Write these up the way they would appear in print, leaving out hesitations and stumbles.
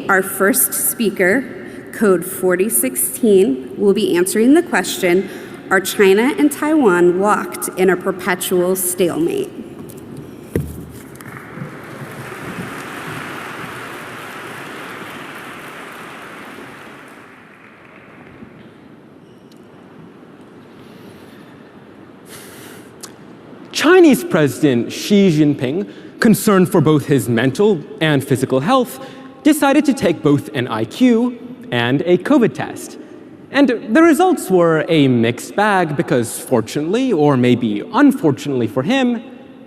our first speaker, code 4016, will be answering the question, are China and Taiwan locked in a perpetual stalemate? Chinese President Xi Jinping, concerned for both his mental and physical health, decided to take both an IQ and a COVID test. And the results were a mixed bag because fortunately, or maybe unfortunately for him,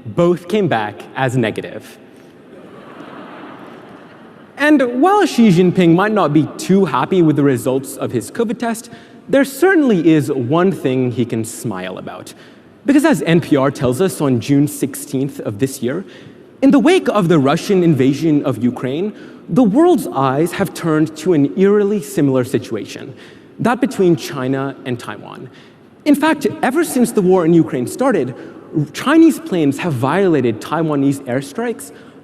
both came back as negative. And while Xi Jinping might not be too happy with the results of his COVID test, there certainly is one thing he can smile about. Because as NPR tells us on June 16th of this year, in the wake of the Russian invasion of Ukraine, the world's eyes have turned to an eerily similar situation, that between China and Taiwan. In fact, ever since the war in Ukraine started, Chinese planes have violated Taiwanese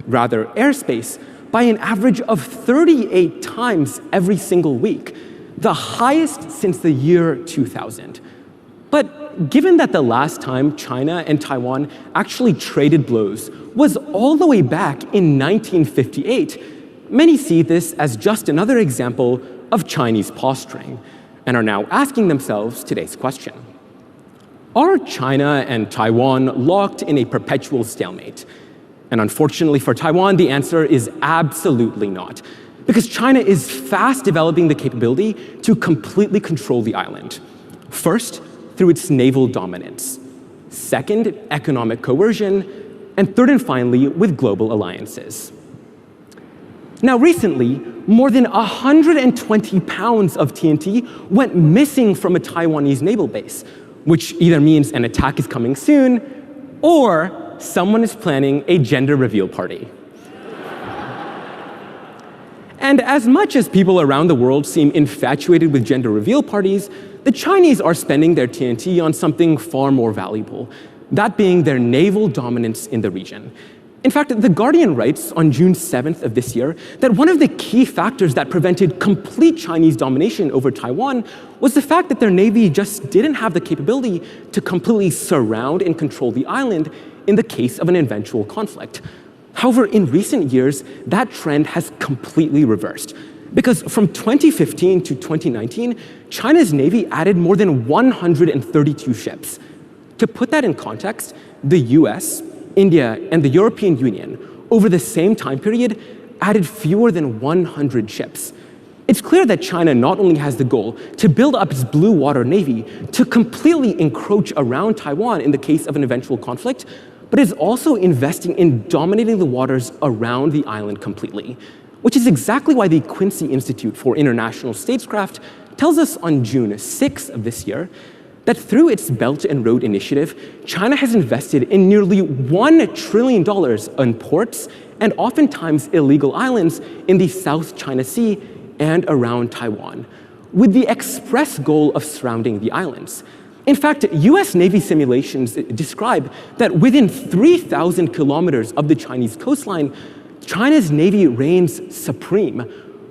airspace, by an average of 38 times every single week, the highest since the year 2000. But given that the last time China and Taiwan actually traded blows was all the way back in 1958, many see this as just another example of Chinese posturing and are now asking themselves today's question. Are China and Taiwan locked in a perpetual stalemate? And unfortunately for Taiwan, the answer is absolutely not, because China is fast developing the capability to completely control the island. First, through its naval dominance. Second, economic coercion. And third and finally, with global alliances. Now recently, more than 120 pounds of TNT went missing from a Taiwanese naval base, which either means an attack is coming soon, or someone is planning a gender reveal party. And as much as people around the world seem infatuated with gender reveal parties, the Chinese are spending their TNT on something far more valuable, that being their naval dominance in the region. In fact, The Guardian writes on June 7th of this year that one of the key factors that prevented complete Chinese domination over Taiwan was the fact that their navy just didn't have the capability to completely surround and control the island in the case of an eventual conflict. However, in recent years, that trend has completely reversed. Because from 2015 to 2019, China's navy added more than 132 ships. To put that in context, the US, India, and the European Union, over the same time period, added fewer than 100 ships. It's clear that China not only has the goal to build up its blue water navy to completely encroach around Taiwan in the case of an eventual conflict, but is also investing in dominating the waters around the island completely, which is exactly why the Quincy Institute for International Statecraft tells us on June 6th of this year that through its Belt and Road Initiative, China has invested in nearly $1 trillion on ports and oftentimes illegal islands in the South China Sea and around Taiwan, with the express goal of surrounding the islands. In fact, US Navy simulations describe that within 3,000 kilometers of the Chinese coastline, China's navy reigns supreme,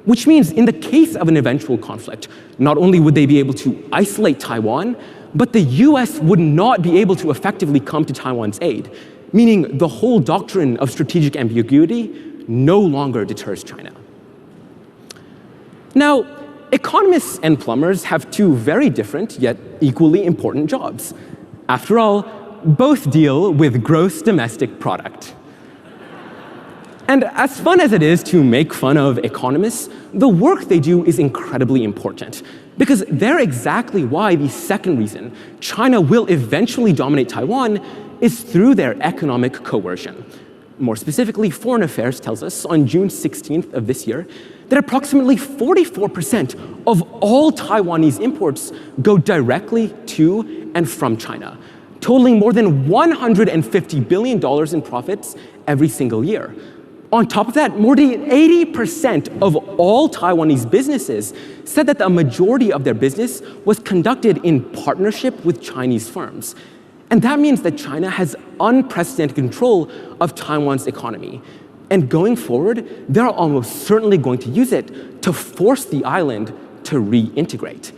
which means in the case of an eventual conflict, not only would they be able to isolate Taiwan, but the US would not be able to effectively come to Taiwan's aid, meaning the whole doctrine of strategic ambiguity no longer deters China. Now, economists and plumbers have two very different yet equally important jobs. After all, both deal with gross domestic product. And as fun as it is to make fun of economists, the work they do is incredibly important, because they're exactly why the second reason China will eventually dominate Taiwan is through their economic coercion. More specifically, Foreign Affairs tells us on June 16th of this year that approximately 44% of all Taiwanese imports go directly to and from China, totaling more than $150 billion in profits every single year. On top of that, more than 80% of all Taiwanese businesses said that the majority of their business was conducted in partnership with Chinese firms. And that means that China has unprecedented control of Taiwan's economy. And going forward, they're almost certainly going to use it to force the island to reintegrate.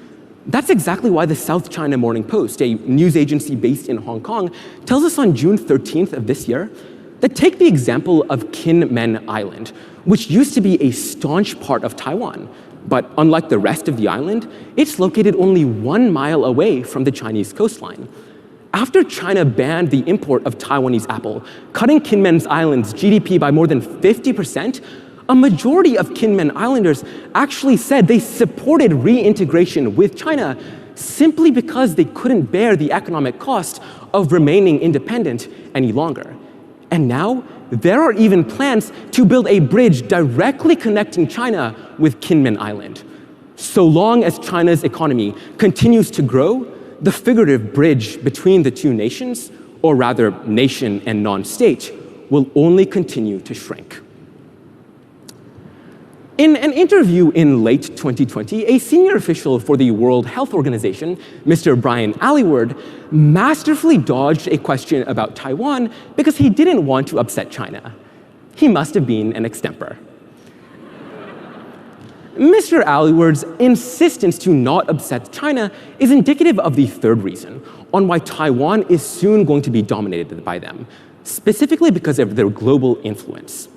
That's exactly why the South China Morning Post, a news agency based in Hong Kong, tells us on June 13th of this year that take the example of Kinmen Island, which used to be a staunch part of Taiwan. But unlike the rest of the island, it's located only 1 mile away from the Chinese coastline. After China banned the import of Taiwanese apple, cutting Kinmen Island's GDP by more than 50%, a majority of Kinmen Islanders actually said they supported reintegration with China simply because they couldn't bear the economic cost of remaining independent any longer. And now, there are even plans to build a bridge directly connecting China with Kinmen Island. So long as China's economy continues to grow, the figurative bridge between the two nations, or rather nation and non-state, will only continue to shrink. In an interview in late 2020, a senior official for the World Health Organization, Mr. Brian Allyward, masterfully dodged a question about Taiwan because he didn't want to upset China. He must have been an extemper. Mr. Allyward's insistence to not upset China is indicative of the third reason on why Taiwan is soon going to be dominated by them, specifically because of their global influence.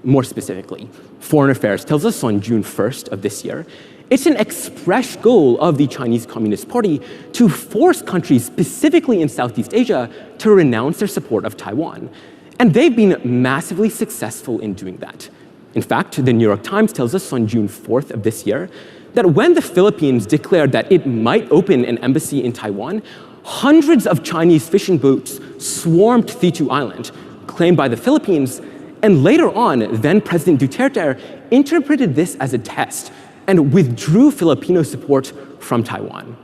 More specifically, Foreign Affairs tells us on June 1st of this year, it's an express goal of the Chinese Communist Party to force countries, specifically in Southeast Asia, to renounce their support of Taiwan. And they've been massively successful in doing that. In fact, the New York Times tells us on June 4th of this year that when the Philippines declared that it might open an embassy in Taiwan, hundreds of Chinese fishing boats swarmed Thitu Island, claimed by the Philippines. And later on, then President Duterte interpreted this as a test and withdrew Filipino support from Taiwan.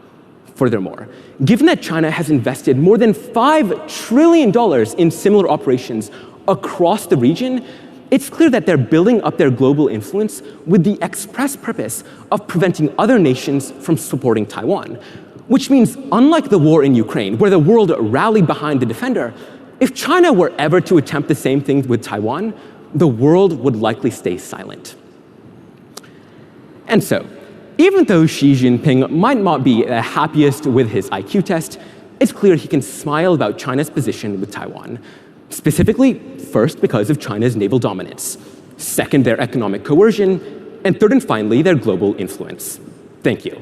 Furthermore, given that China has invested more than $5 trillion in similar operations across the region, it's clear that they're building up their global influence with the express purpose of preventing other nations from supporting Taiwan. Which means, unlike the war in Ukraine, where the world rallied behind the defender, if China were ever to attempt the same thing with Taiwan, the world would likely stay silent. And so, even though Xi Jinping might not be the happiest with his IQ test, it's clear he can smile about China's position with Taiwan. Specifically, first, because of China's naval dominance. Second, their economic coercion. And third and finally, their global influence. Thank you.